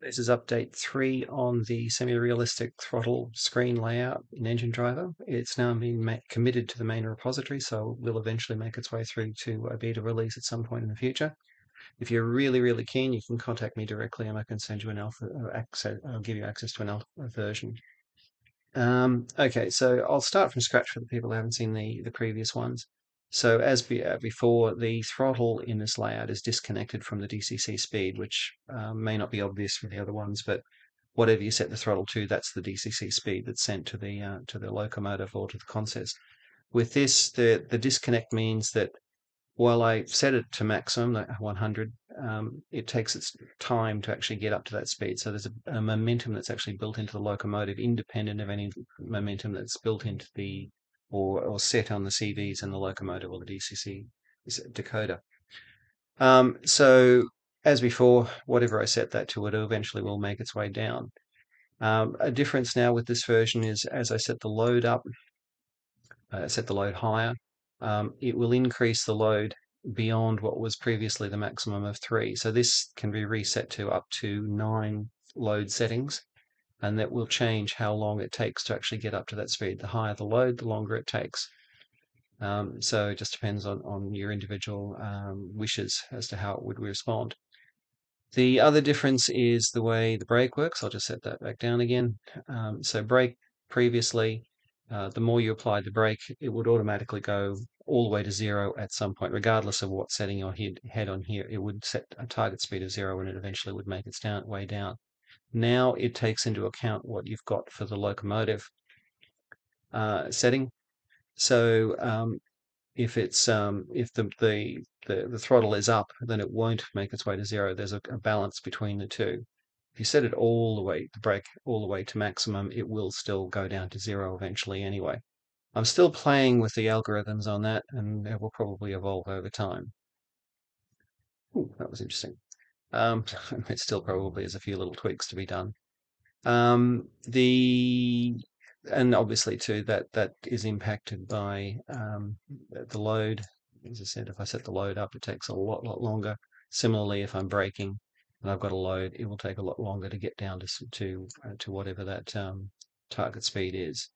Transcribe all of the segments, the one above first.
This is update 3 on the semi-realistic throttle screen layout in Engine Driver. It's now been committed to the main repository, so will eventually make its way through to a beta release at some point in the future. If you're really, really keen, you can contact me directly and I can send you an alpha access. I'll give you access to an alpha version. Okay, so I'll start from scratch for the people who haven't seen the previous ones. So as before, the throttle in this layout is disconnected from the DCC speed, which may not be obvious for the other ones, but whatever you set the throttle to, that's the DCC speed that's sent to the locomotive or to the consist. With this, the disconnect means that while I set it to maximum, like 100, it takes its time to actually get up to that speed. So there's a momentum that's actually built into the locomotive, independent of any momentum that's built into the or set on the CVs in the locomotive or the DCC decoder. So as before, whatever I set that to, it eventually will make its way down. A difference now with this version is as I set the load up, set the load higher, it will increase the load beyond what was previously the maximum of 3. So this can be reset to up to 9 load settings, and that will change how long it takes to actually get up to that speed. The higher the load, the longer it takes. So it just depends on your individual wishes as to how it would respond. The other difference is the way the brake works. I'll just set that back down again. So brake previously, the more you applied the brake, it would automatically go all the way to 0 at some point, regardless of what setting your head on here. It would set a target speed of 0 and it eventually would make its way down. Now it takes into account what you've got for the locomotive setting. So if it's if the throttle is up, then it won't make its way to 0. There's a balance between the two. If you set it all the way, the brake all the way to maximum, it will still go down to 0 eventually anyway. I'm still playing with the algorithms on that, and it will probably evolve over time. Ooh, that was interesting. It still probably has a few little tweaks to be done. The and obviously too that is impacted by the load. As I said, if I set the load up, it takes a lot longer. Similarly, if I'm braking and I've got a load, it will take a lot longer to get down to whatever that target speed is.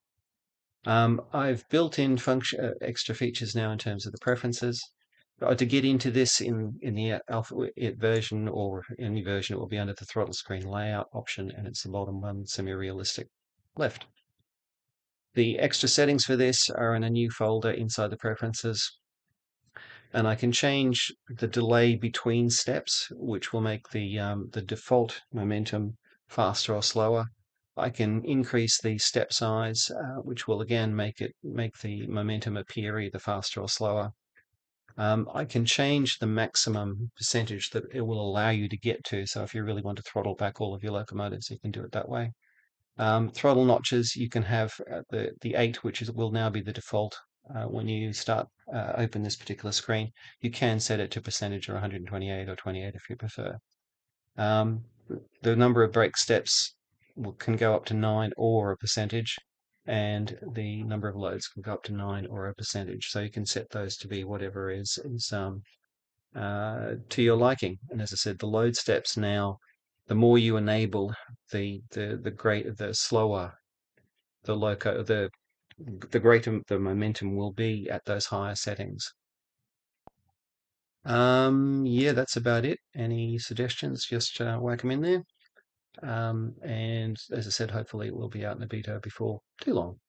I've built in function extra features now in terms of the preferences. To get into this in the alpha version or any version, it will be under the throttle screen layout option, and it's the bottom one, semi-realistic left. The extra settings for this are in a new folder inside the preferences, and I can change the delay between steps, which will make the default momentum faster or slower. I can increase the step size, which will again make the momentum appear either faster or slower. I can change the maximum percentage that it will allow you to get to. So if you really want to throttle back all of your locomotives, you can do it that way. Throttle notches, you can have the 8, which will now be the default when you start open this particular screen. You can set it to percentage or 128 or 28 if you prefer. The number of brake steps can go up to 9 or a percentage, and the number of loads can go up to 9 or a percentage. So you can set those to be whatever is to your liking. And as I said, the load steps now, the more you enable, the slower the greater the momentum will be at those higher settings. Yeah, that's about it. Any suggestions? Just whack them in there. And as I said, hopefully it will be out in the beta before too long.